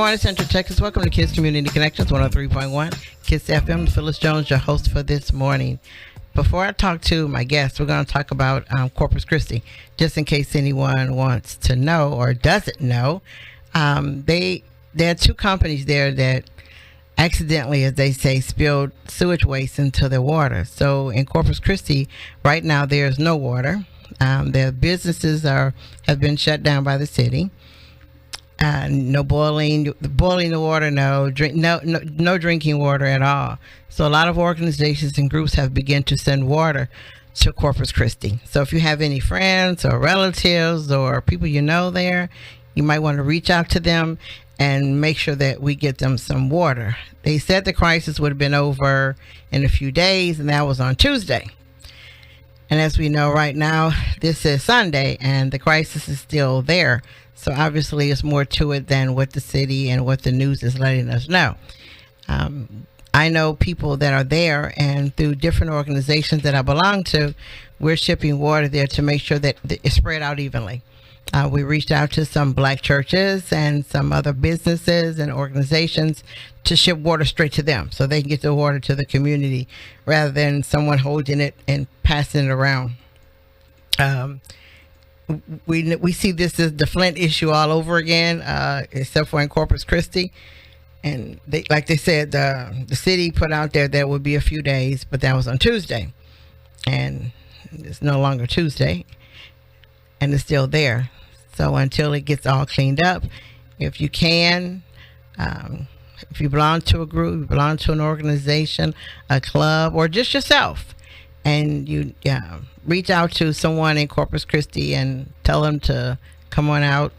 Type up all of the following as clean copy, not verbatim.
morning, Central Texas. Welcome to Kids Community Connections 103.1 Kids FM. Phyllis Jones, your host for this morning. Before I talk to my guests, we're going to talk about Corpus Christi, just in case anyone wants to know or doesn't know. There are two companies there that accidentally, as they say, spilled sewage waste into their water. So in Corpus Christi, right now, there's no water. Their businesses have been shut down by the city. No boiling the water, no drinking water at all. So a lot of organizations and groups have begun to send water to Corpus Christi. So if you have any friends or relatives or people you know there, you might want to reach out to them and make sure that we get them some water. They said the crisis would have been over in a few days, and that was on Tuesday. And as we know right now, this is Sunday, and the crisis is still there. So obviously it's more to it than what the city and what the news is letting us know. I know people that are there, and through different organizations that I belong to, we're shipping water there to make sure that it's spread out evenly. We reached out to some black churches and some other businesses and organizations to ship water straight to them so they can get the water to the community rather than someone holding it and passing it around. We see this as the Flint issue all over again, except for in Corpus Christi. And like they said, the city put out there would be a few days, but that was on Tuesday. And it's no longer Tuesday, and it's still there. So until it gets all cleaned up, if you can, if you belong to a group, you belong to an organization, a club, or just yourself, and you reach out to someone in Corpus Christi and tell them to come on out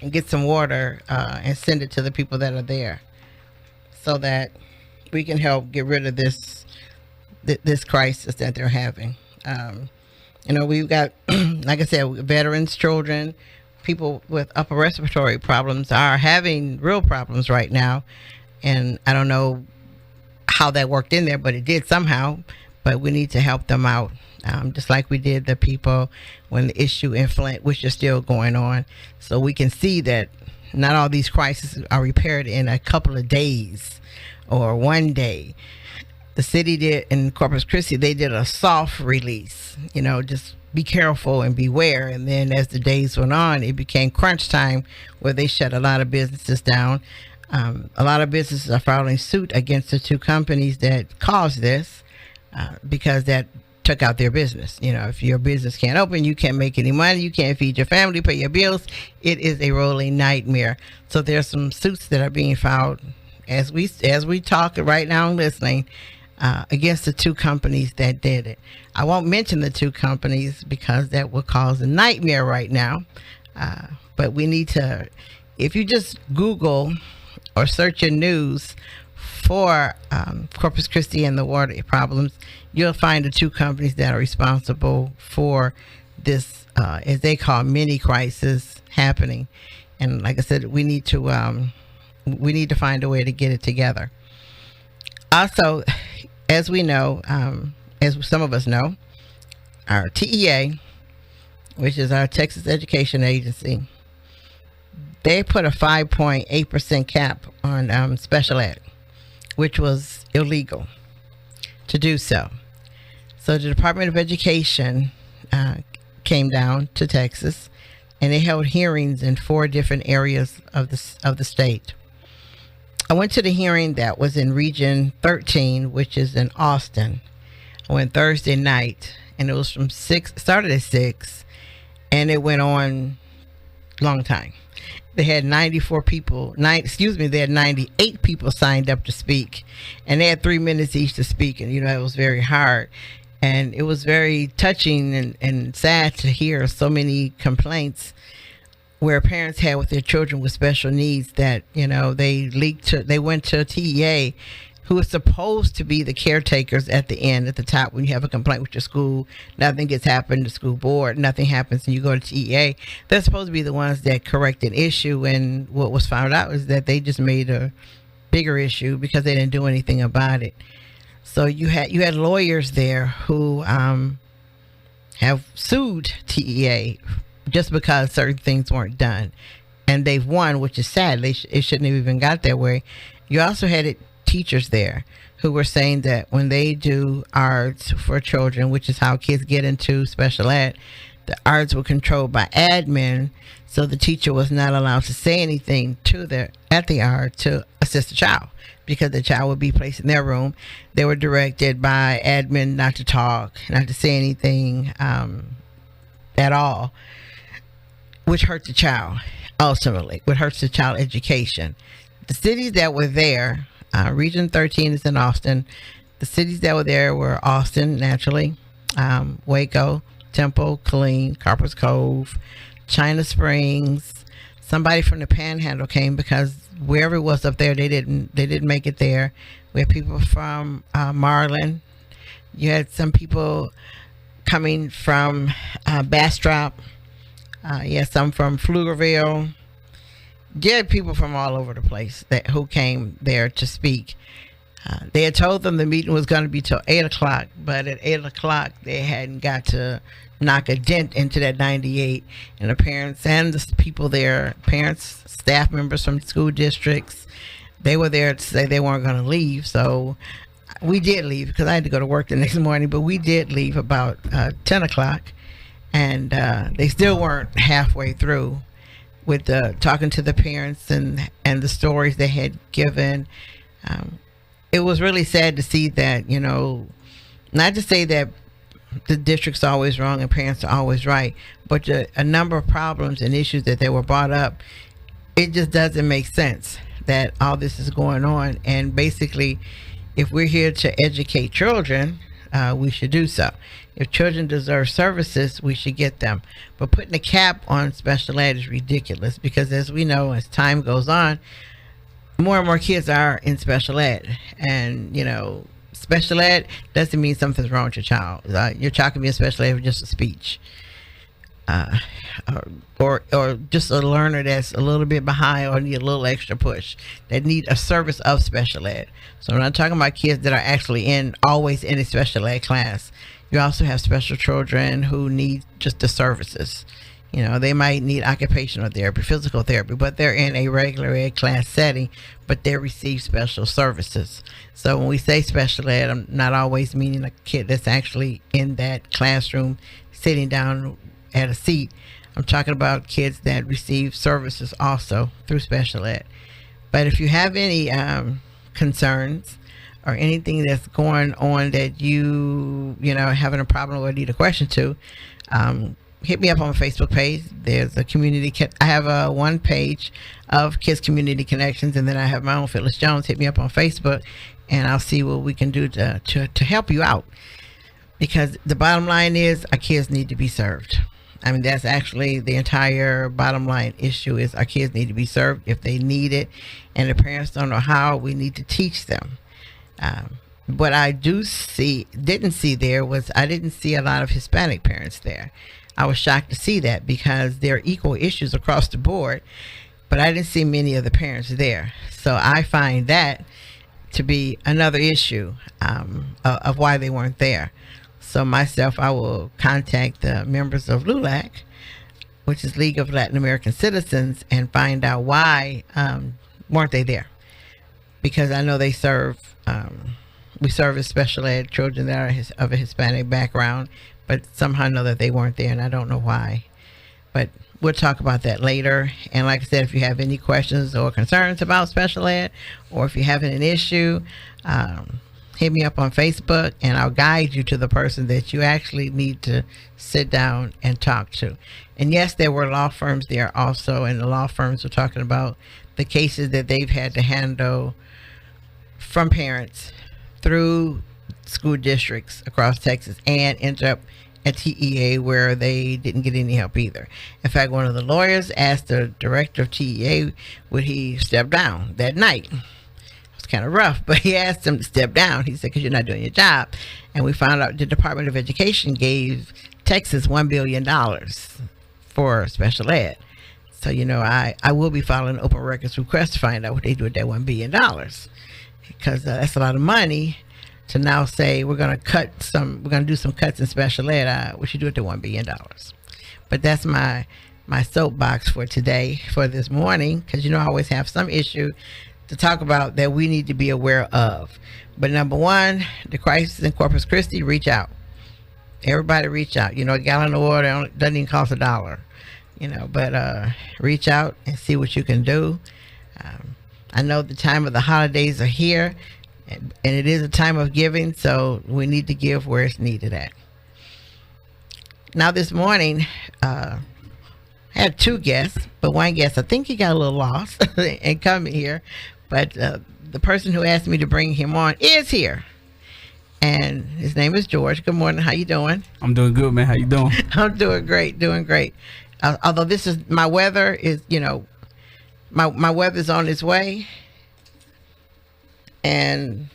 and get some water and send it to the people that are there so that we can help get rid of this crisis that they're having. We've got, like I said, veterans, children, people with upper respiratory problems are having real problems right now. And I don't know how that worked in there, but it did somehow. But we need to help them out, just like we did the people when the issue in Flint, which is still going on. So we can see that not all these crises are repaired in a couple of days or one day. The city did in Corpus Christi, they did a soft release, just be careful and beware. And then as the days went on, it became crunch time where they shut a lot of businesses down. A lot of businesses are filing suit against the two companies that caused this because that took out their business. If your business can't open, you can't make any money, you can't feed your family, pay your bills. It is a rolling nightmare. So there's some suits that are being filed as we talk right now, listening, against the two companies that did it. I won't mention the two companies because that will cause a nightmare right now. But we need to, if you just Google or search your news for Corpus Christi and the water problems, you'll find the two companies that are responsible for this, as they call, mini crisis happening. And like I said, we need to find a way to get it together. Also, as we know, as some of us know, our TEA, which is our Texas Education Agency, they put a 5.8% cap on special ed, which was illegal to do so. So the Department of Education came down to Texas, and they held hearings in 4 different areas of the state. I went to the hearing that was in Region 13, which is in Austin. I went Thursday night, and it was started at 6, and it went on a long time. They had 98 people signed up to speak, and they had 3 minutes each to speak, and it was very hard. And it was very touching and sad to hear so many complaints where parents had with their children with special needs that, they went to a TEA who is supposed to be the caretakers at the end, at the top, when you have a complaint with your school, nothing gets happened, the school board, nothing happens, and you go to TEA. They're supposed to be the ones that correct an issue, and what was found out is that they just made a bigger issue because they didn't do anything about it. So you had lawyers there who have sued TEA just because certain things weren't done. and they've won, which is sad. It shouldn't have even got that way. You also had teachers there who were saying that when they do arts for children, which is how kids get into special ed, the arts were controlled by admin, so the teacher was not allowed to say anything at the art to assist the child, because the child would be placed in their room. They were directed by admin not to talk, not to say anything at all, which hurt the child. Ultimately, which hurts the child education. The cities that were there, Region 13 is in Austin. The cities that were there were Austin, naturally, Waco, Temple, Killeen, Corpus Cove, China Springs. Somebody from the Panhandle came because wherever it was up there, they didn't make it there. We had people from Marlin. You had some people coming from Bastrop. You had some from Pflugerville. You had people from all over the place who came there to speak. They had told them the meeting was going to be till 8 o'clock, but at 8 o'clock they hadn't got to knock a dent into that 98. And the parents and the people there, parents, staff members from school districts, they were there to say they weren't going to leave. So we did leave because I had to go to work the next morning, but we did leave about 10 o'clock. And they still weren't halfway through with talking to the parents and the stories they had given. It was really sad to see that, not to say that the district's always wrong and parents are always right, but a number of problems and issues that they were brought up, it just doesn't make sense that all this is going on. And basically, if we're here to educate children, we should do so. If children deserve services, we should get them. But putting a cap on special ed is ridiculous, because as we know, as time goes on, more and more kids are in special ed. And, special ed doesn't mean something's wrong with your child. Your child can be in special ed for just a speech. Or just a learner that's a little bit behind or need a little extra push, that need a service of special ed. So I'm not talking about kids that are actually always in a special ed class. You also have special children who need just the services. They might need occupational therapy, physical therapy, but they're in a regular ed class setting, but they receive special services. So when we say special ed, I'm not always meaning a kid that's actually in that classroom sitting down at a seat. I'm talking about kids that receive services also through special ed. But if you have any concerns or anything that's going on that you having a problem or need a question to, hit me up on my Facebook page. There's a I have one page of Kids Community Connections, and then I have my own, Phyllis Jones. Hit me up on Facebook, and I'll see what we can do to help you out. Because the bottom line is, our kids need to be served. I mean, that's actually the entire bottom line issue, is our kids need to be served if they need it, and the parents don't know how. We need to teach them. What I didn't see there was, I didn't see a lot of Hispanic parents there. I was shocked to see that, because there are equal issues across the board, but I didn't see many of the parents there. So I find that to be another issue of why they weren't there. So myself, I will contact the members of LULAC, which is League of Latin American Citizens, and find out why weren't they there. Because I know we serve as special ed children that are of a Hispanic background, but somehow I know that they weren't there, and I don't know why. But we'll talk about that later. And like I said, if you have any questions or concerns about special ed, or if you're having an issue, hit me up on Facebook, and I'll guide you to the person that you actually need to sit down and talk to. And yes, there were law firms there also, and the law firms were talking about the cases that they've had to handle from parents through school districts across Texas, and end up at TEA, where they didn't get any help either. In fact, one of the lawyers asked the director of TEA would he step down that night. Kind of rough, but he asked him to step down. He said, because you're not doing your job. And we found out the Department of Education gave Texas $1 billion for special ed. So, I will be filing an open records request to find out what they do with that $1 billion, because that's a lot of money to now say we're going to do some cuts in special ed. We should do it to $1 billion. But that's my my soapbox for today, for this morning, because I always have some issue to talk about that we need to be aware of. But number one, the crisis in Corpus Christi, reach out. Everybody reach out. A gallon of water doesn't even cost $1. But reach out and see what you can do. I know the time of the holidays are here, and it is a time of giving, so we need to give where it's needed at. Now this morning, I had 2 guests, but one guest, I think he got a little lost and coming here, but the person who asked me to bring him on is here, and his name is George. Good morning. How you doing? I'm doing good, man. How you doing? I'm doing great. Although this is my weather is, my weather's on its way, and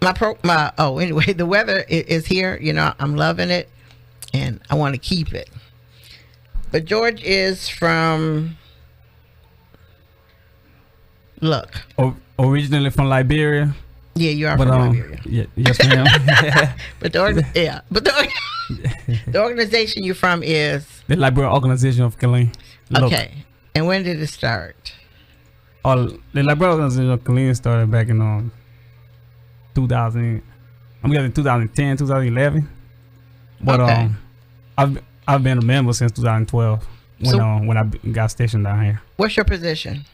anyway, the weather is here. I'm loving it, and I want to keep it. But George is from, originally from Liberia. Yeah, you are from Liberia. Yes, ma'am. but the organization you're from is the Liberia Organization of Killeen. Okay. And when did it start? The Liberia Organization of Killeen started back in 2000. I'm guessing 2010, 2011. But okay. I've been a member since 2012 when I got stationed down here. What's your position?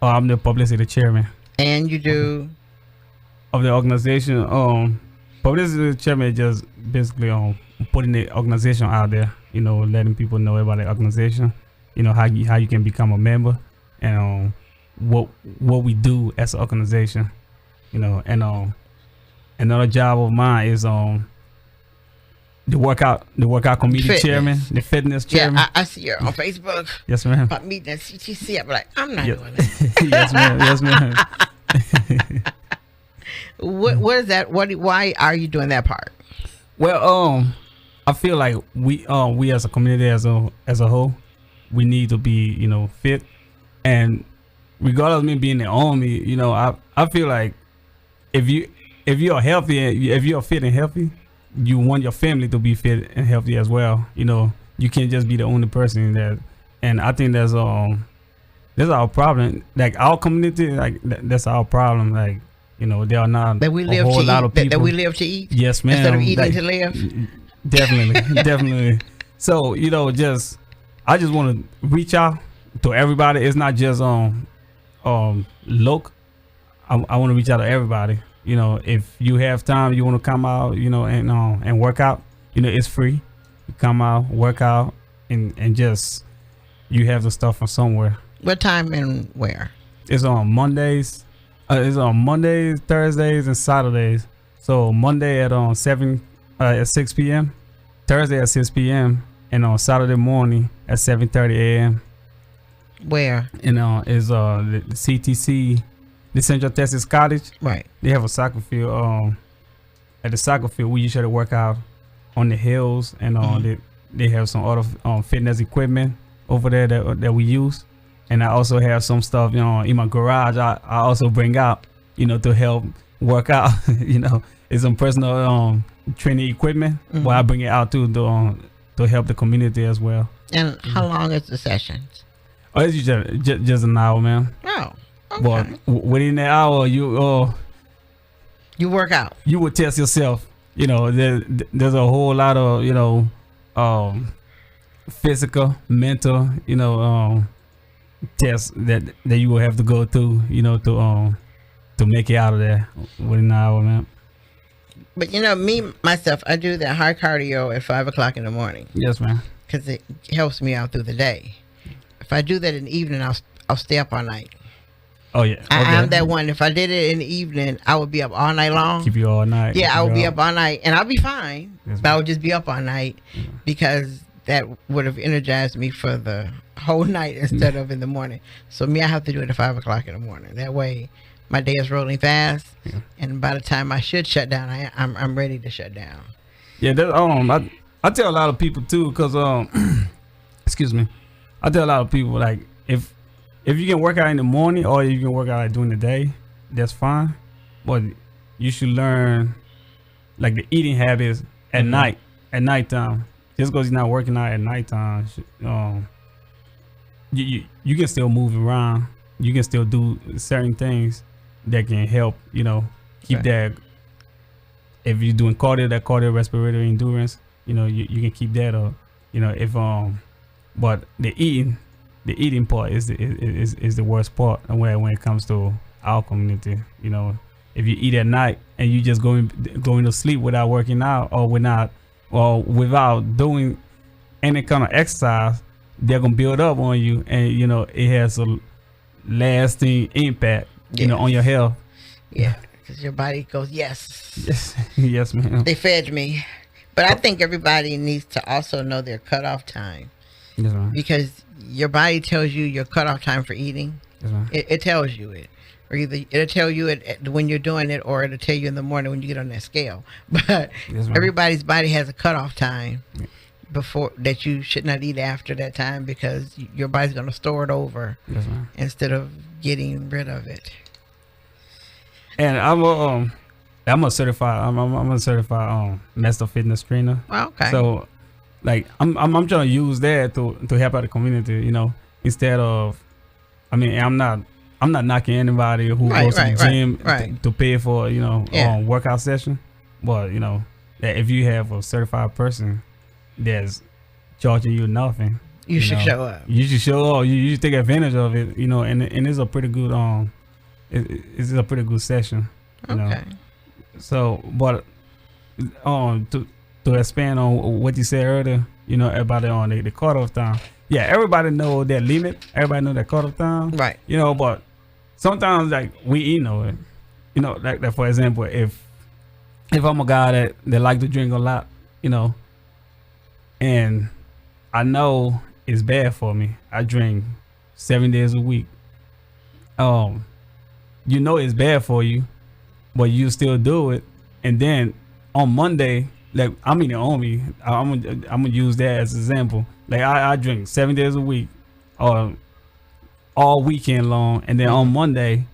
I'm the publicity chairman. And you do of the organization. Publicity chairman is just basically putting the organization out there. Letting people know about the organization. How you can become a member, and what we do as an organization. And another job of mine is the workout committee chairman, the fitness chairman. Yeah, I see you on Facebook. Yes, ma'am. About meeting at CTC, I'm like, I'm not doing that. Yes, ma'am. What is that? Why are you doing that part? Well, I feel like we as a community as a whole, we need to be fit, and regardless of me being the army, I feel like if you're healthy, if you're fit and healthy, you want your family to be fit and healthy as well. You can't just be the only person that. And I think that's our problem. Like our community, that's our problem. Like there are not that we live a whole to lot eat, of people. that we live to eat. Yes, ma'am. Instead of eating to live. Definitely. So I just want to reach out to everybody. It's not just local. I want to reach out to everybody. If you have time, you want to come out, and work out. It's free. You come out, work out, and just you have the stuff from somewhere. What time and where? It's on Mondays. It's on Mondays, Thursdays, and Saturdays. So Monday at 6 p.m., Thursday at 6 p.m., and on Saturday morning at 7:30 a.m. Where? Is the CTC, the Central Texas College. Right. They have a soccer field. At the soccer field, we usually work out on the hills, and they have some other fitness equipment over there that we use. And I also have some stuff, in my garage. I also bring out, to help work out. It's some personal training equipment, but I bring it out too to help the community as well. And how long is the sessions? Oh, it's just an hour, man. Oh, okay. But within that hour, you work out. You will test yourself. There's a whole lot of physical, mental, tests that you will have to go through, to make it out of there within an hour, man. But myself, I do that hard cardio at 5 o'clock in the morning. Yes, ma'am. Because it helps me out through the day. If I do that in the evening, I'll stay up all night. Oh yeah, I'm that one. If I did it in the evening, I would be up all night long. Keep you all night. Yeah, I would be up all night, and I'll be fine. Yes, but I would just be up all night because that would have energized me for the whole night instead of in the morning. So I have to do it at 5 o'clock in the morning. That way, my day is rolling fast, and by the time I should shut down, I'm ready to shut down. Yeah, I tell a lot of people too, because excuse me, I tell a lot of people, like, if you can work out in the morning or you can work out during the day, that's fine. But you should learn, like, the eating habits at nighttime. just because you're not working out at nighttime, you can still move around. You can still do certain things that can help, keep that. If you're doing that cardiorespiratory endurance, you can keep that up. But the eating part is the worst part when it comes to our community. If you eat at night and you just going to sleep without working out or without doing any kind of exercise, they're gonna build up on you, and it has a lasting impact, on your health. Yeah, because your body goes, yes, yes, ma'am. They fed me, but I think everybody needs to also know their cutoff time. Yes, ma'am. Because your body tells you your cutoff time for eating. Yes, ma'am. It tells you it. Or either it'll tell you it when you're doing it, or it'll tell you in the morning when you get on that scale. But yes, everybody's body has a cutoff time before that you should not eat after that time, because your body's going to store it over instead of getting rid of it. And I'm a certified master fitness trainer. Oh, okay. So like I'm trying to use that to help out the community, instead of, I'm not knocking anybody who goes to the gym to pay for, workout session. But, that if you have a certified person that's charging you nothing, you should show up. You should show up. You should take advantage of it, and it's a pretty good, it's a pretty good session. Okay. So, but, to expand on what you said earlier, about the cutoff time. Yeah, everybody know that limit. Everybody know that cutoff time. Right. But sometimes like we know it. Like for example, if I'm a guy that like to drink a lot, and I know it's bad for me. I drink 7 days a week. It's bad for you, but you still do it. And then on Monday, like I'm gonna use that as an example. Like I drink 7 days a week, or all weekend long, and then on Monday,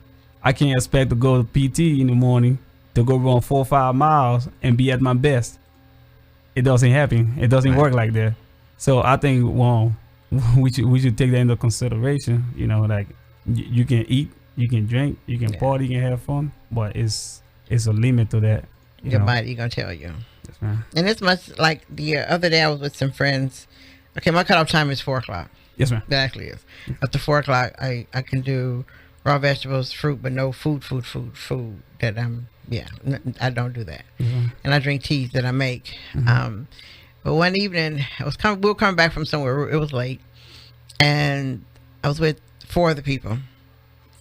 I can't expect to go to PT in the morning to go run 4 or 5 miles and be at my best. It doesn't happen. It doesn't work like that. So I think we should take that into consideration. Like you can eat, you can drink, you can party, you can have fun, but it's a limit to that. Your body gonna tell you. Yes, ma'am. And it's much like the other day I was with some friends. Okay, my cutoff time is 4 o'clock. Yes, ma'am. That actually is. After 4 o'clock, I can do raw vegetables, fruit, but no food that I don't do that. Mm-hmm. And I drink teas that I make. Mm-hmm. But one evening, we were coming back from somewhere. It was late, and I was with 4 other people.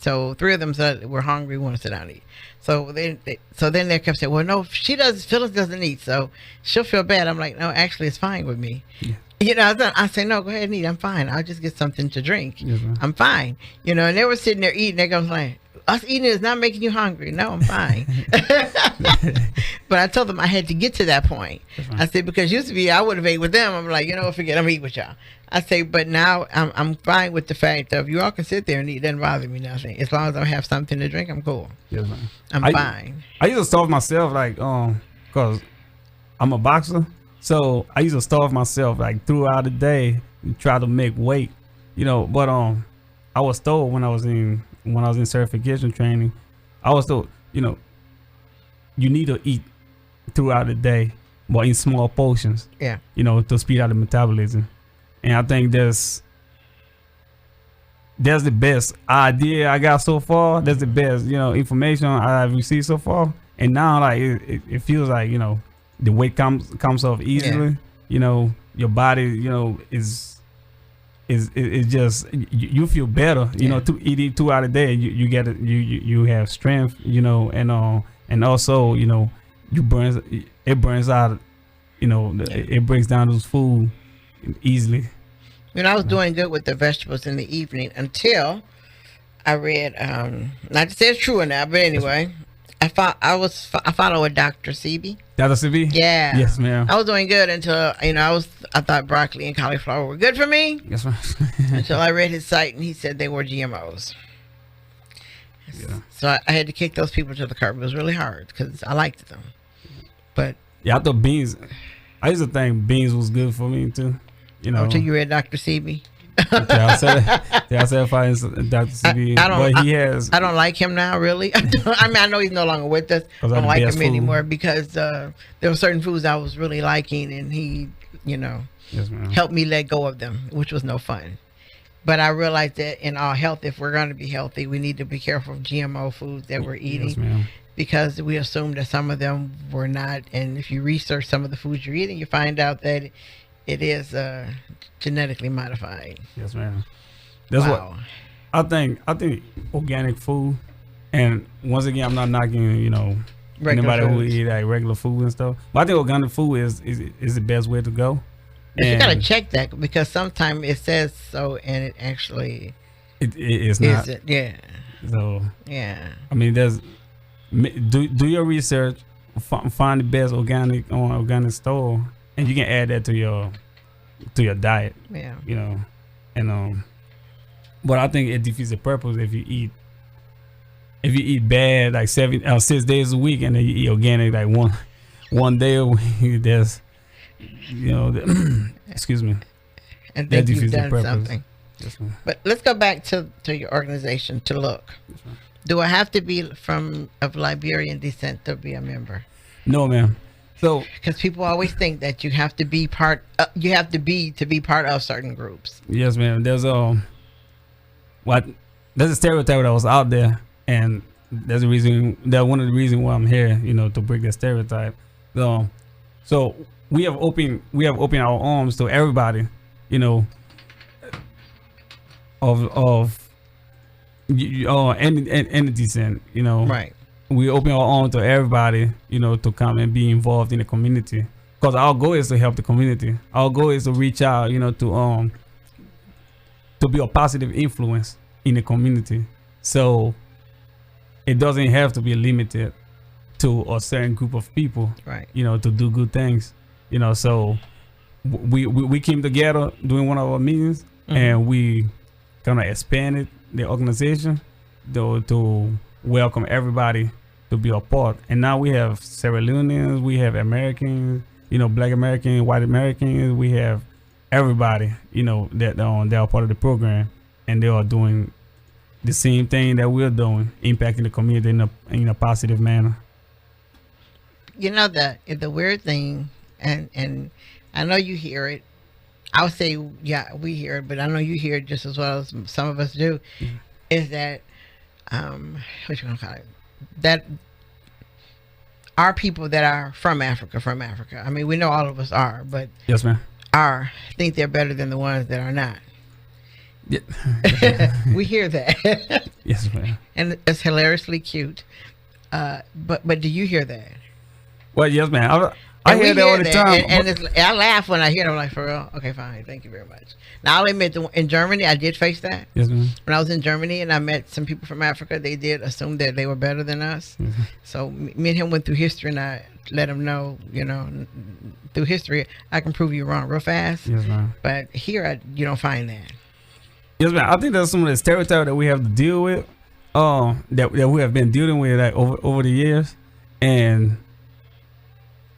So 3 of them said we're hungry, we want to sit down and eat. So then they kept saying, well, no, Phyllis doesn't eat, so she'll feel bad. I'm like, no, actually, it's fine with me. Yeah. I say, no, go ahead and eat. I'm fine. I'll just get something to drink. Yes, I'm fine. And they were sitting there eating. They go like, us eating is not making you hungry. No, I'm fine. But I told them I had to get to that point. I said, because used to be, I would have ate with them. I'm like, forget, I'm eating with y'all. I say, but now I'm fine with the fact of you all can sit there and eat. It doesn't bother me nothing. As long as I have something to drink, I'm cool. Yes, ma'am. I'm fine. I used to starve myself, like, because I'm a boxer. So I used to starve myself like throughout the day and try to make weight, but I was told when I was in certification training, I was told, you need to eat throughout the day, but in small portions. Yeah. To speed out the metabolism. And I think that's the best idea I got so far. That's the best, information I've received so far. And now like it feels like, the weight comes off easily. Yeah. Your body, is just you feel better. To eat throughout the day, you get it. You have strength. And also it burns out. It breaks down those food easily. I was doing good with the vegetables in the evening until I read. Not to say it's true or not, but anyway. I follow a Dr. Sebi. Dr. Sebi? Yeah. Yes, ma'am. I was doing good until I thought broccoli and cauliflower were good for me. Yes, ma'am. Until I read his site and he said they were GMOs. Yeah. So I had to kick those people to the curb. It was really hard because I liked them. But I thought beans. I used to think beans was good for me too. You know, until you read Dr. Sebi. I said Dr. Sebi, but he has. I don't like him now, really. I mean, I know he's no longer with us. I don't like him anymore because there were certain foods I was really liking, and he, you know, helped me let go of them, which was no fun. But I realized that in our health, if we're going to be healthy, we need to be careful of GMO foods that we're eating, because we assume that some of them were not. And if you research some of the foods you're eating, you find out that it is genetically modified. Yes, ma'am. That's what I think. I think organic food, and once again, I'm not knocking, you know, anybody who eat like regular food and stuff. But I think organic food is the best way to go. But you gotta check that, because sometimes it says so and it actually it's not. Yeah. So yeah. I mean, do your research, find the best organic store, and you can add that to your diet. Yeah. You know, and but I think it defeats the purpose if you eat bad like 6 days a week, and then you eat organic like one day a week. There's, you know, excuse me. And think you've done something. Yes, but let's go back to your organization to look. Yes, do I have to be of Liberian descent to be a member? No, ma'am. So, because people always think that you have to be part of certain groups. Yes, ma'am. There's a stereotype that was out there, and that's one of the reasons why I'm here. You know, to break that stereotype. So we have opened our arms to everybody. You know, of any descent. You know, right. We open our arms to everybody, you know, to come and be involved in the community. Because our goal is to help the community. Our goal is to reach out, you know, to be a positive influence in the community. So it doesn't have to be limited to a certain group of people, right? You know, to do good things. You know, so we came together during one of our meetings, and we kind of expanded the organization to welcome everybody to be a part. And now we have Sierra Leoneans, we have Americans, you know, Black Americans, white Americans, we have everybody, you know, that they are part of the program, and they are doing the same thing that we're doing, impacting the community in a positive manner. You know, the weird thing, and I know you hear it, I'll say, yeah, we hear it, but I know you hear it just as well as some of us do, is that what you gonna call it? That our people that are from Africa. I mean, we know all of us are, but yes, ma'am. Think they're better than the ones that are not. Yeah. We hear that. Yes, ma'am. And it's hilariously cute. But do you hear that? Well, yes, ma'am. I hear that all the time. And I laugh when I hear it. I'm like, for real? Okay, fine. Thank you very much. Now, I'll admit, in Germany, I did face that. Yes, ma'am. When I was in Germany and I met some people from Africa, they did assume that they were better than us. Mm-hmm. So me and him went through history, and I let him know, you know, through history, I can prove you wrong real fast. Yes, ma'am. But here, you don't find that. Yes, ma'am. I think that's some of the stereotypes that we have to deal with, that we have been dealing with like over the years. And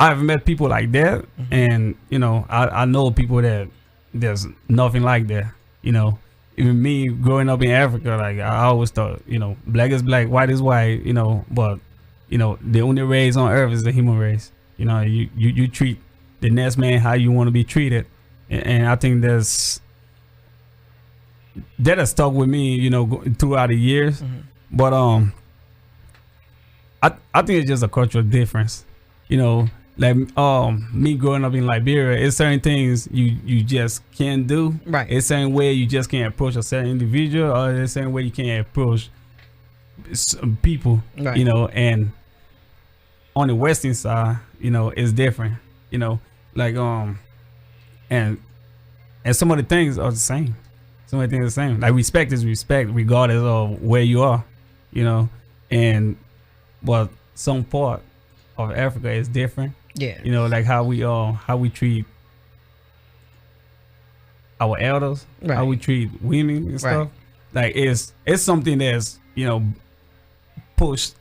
I've met people like that, and you know, I know people that there's nothing like that. You know, even me growing up in Africa, like I always thought, you know, black is black, white is white. You know, but you know, the only race on earth is the human race. You know, you treat the next man how you want to be treated, and I think that has stuck with me. You know, throughout the years, but I think it's just a cultural difference. You know. Like me growing up in Liberia, it's certain things you just can't do. Right. It's certain way you just can't approach a certain individual, or it's certain way you can't approach some people. Right. You know, and on the Western side, you know, it's different. You know, like and some of the things are the same. Some of the things are the same. Like respect is respect, regardless of where you are. You know, but some part of Africa is different. Yeah. You know, like how we treat our elders, right. How we treat women and stuff. Right. Like it's something that's, you know, pushed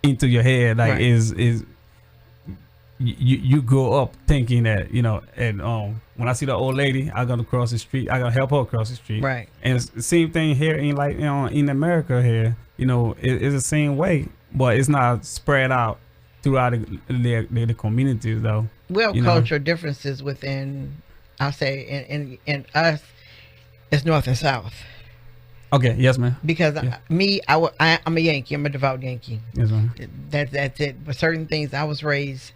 into your head. Like right. is you grow up thinking that, you know, and when I see the old lady, I gotta cross the street, I gotta help her cross the street. Right. And it's the same thing here in, like, you know, in America here, you know, it's the same way, but it's not spread out throughout the communities though. We have you know? cultural differences within, I'll say, in us, it's North and South. Okay. Yes, ma'am. Because Yeah. I'm a Yankee. I'm a devout Yankee. Yes, ma'am. That's it. But certain things I was raised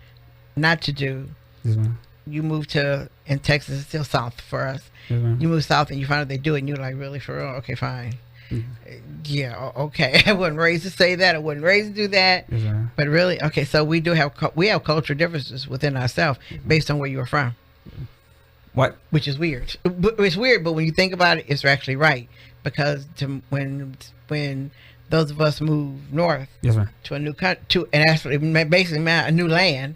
not to do. Yes, ma'am. You move to, in Texas, it's still South for us. Yes, ma'am. You move South and you find out they do it, and you're like, really, for real? Okay, fine. Yeah, okay. I wasn't raised to say that. I wasn't raised to do that. Yes, ma'am. But really, okay, so we have cultural differences within ourselves based on where you were from. What? Which is weird. It's weird, but when you think about it, it's actually right. Because when those of us move north, Yes, ma'am. to a new country, and actually basically a new land,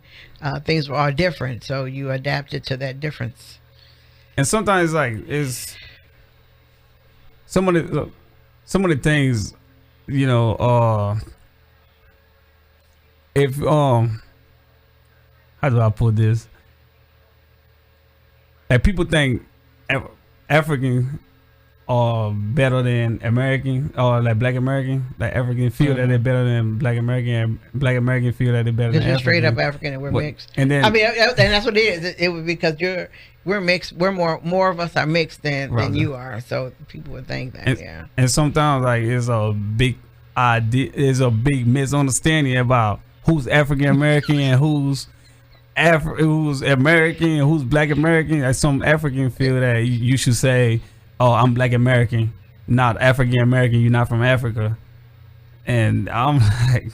things were all different. So you adapted to that difference. And sometimes, like, it's some of the things, you know, if how do I put this? Like, people think African are better than American, or like Black American. Like, African feel that they're better than Black American, and Black American feel that they're better than Because you're African. straight up African and we're mixed. And then, I mean, and that's what it is. It was because we're mixed. We're more of us are mixed than you are. So people would think that, yeah. And sometimes, like, it's a big idea, it's a big misunderstanding about who's African American and who's American and who's Black American. Like, some African feel that you should say, "Oh, I'm Black American, not African American. You're not from Africa." And I'm like,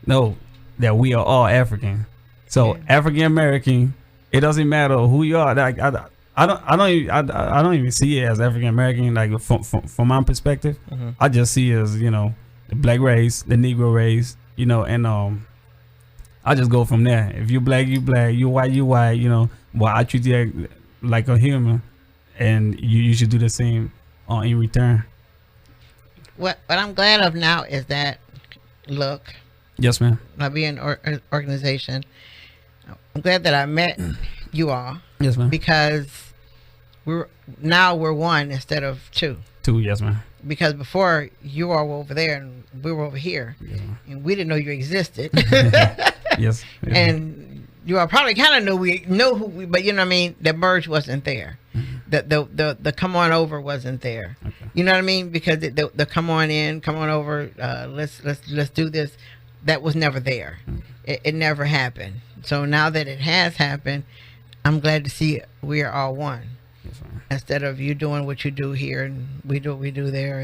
no, that we are all African. So African American, it doesn't matter who you are. Like, I don't even see it as African American. Like, from my perspective, I just see it as, you know, the Black race, the Negro race, you know, and I just go from there. If you Black, you Black. You white, you white. You know, well, I treat you like a human, and you should do the same in return. What I'm glad of now is that, look, Yes, ma'am. I be an organization. I'm glad that I met you all. Yes, ma'am. Because we're one instead of two. Two, yes, ma'am. Because before you all were over there and we were over here, and we didn't know you existed. Yes. And you all probably kind of know who we, but you know what I mean. The merge wasn't there. The come on over wasn't there. Okay. You know what I mean? Because the come on in, come on over. Let's do this. That was never there. It never happened. So now that it has happened, I'm glad to see we are all one. Yes, ma'am. Instead of you doing what you do here and we do what we do there,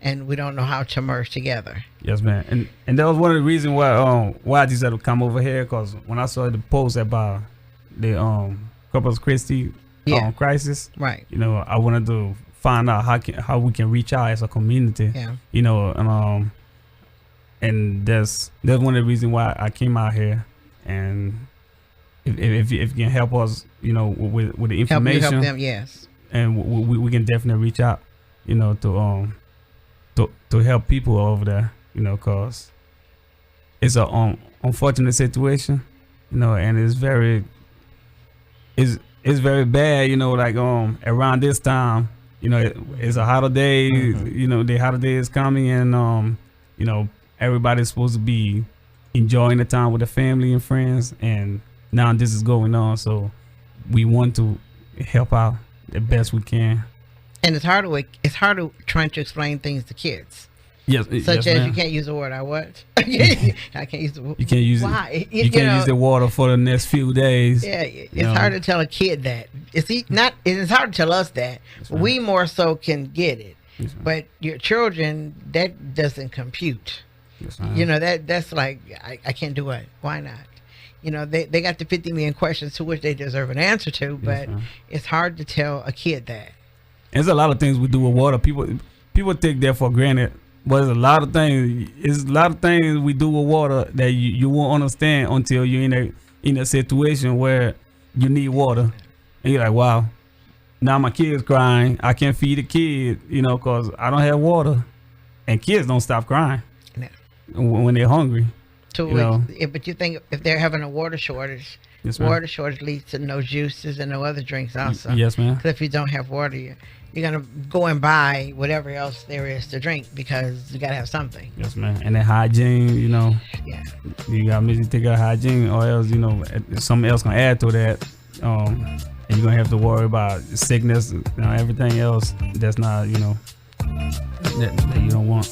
and we don't know how to merge together. Yes, man. And that was one of the reasons why I decided to come over here, because when I saw the post about the Corpus Christi crisis, right? You know, I wanted to find out how we can reach out as a community. Yeah. You know, and that's one of the reasons why I came out here. And if you can help us, you know, with the information, help them, yes. And we can definitely reach out, you know, to help people over there, you know, cause it's a unfortunate situation, you know, and it's very bad, you know, like around this time, you know, it's a holiday, you know, the holiday is coming, and you know, everybody's supposed to be enjoying the time with the family and friends, and now this is going on, so we want to help out the best we can. And it's hard trying to explain things to kids. Yes, such yes, as ma'am. you can't use the word I what? I can't use the word. You can't use why? it. You can't use the water for the next few days. Yeah, it's hard to tell a kid that. It's hard to tell us that. We more so can get it, but your children, that doesn't compute. You know, that's like I can't do it. Why not? You know, they got the 50 million questions to which they deserve an answer to, but it's hard to tell a kid that. There's a lot of things we do with water. People take that for granted, but there's a lot of things. It's a lot of things we do with water that you won't understand until you're in a situation where you need water, and you're like, wow, now my kid's crying. I can't feed a kid, you know, because I don't have water, and kids don't stop crying when they're hungry. To you know. but you think if they're having a water shortage, Yes, ma'am. water shortage leads to no juices and no other drinks also. Yes, ma'am. Because if you don't have water, you're gonna go and buy whatever else there is to drink because you gotta have something. Yes, ma'am. And then hygiene, you know. Yeah. You gotta make sure you take out hygiene, or else, you know, something else gonna add to that. And you're gonna have to worry about sickness, you know, everything else that's not, you know, that you don't want.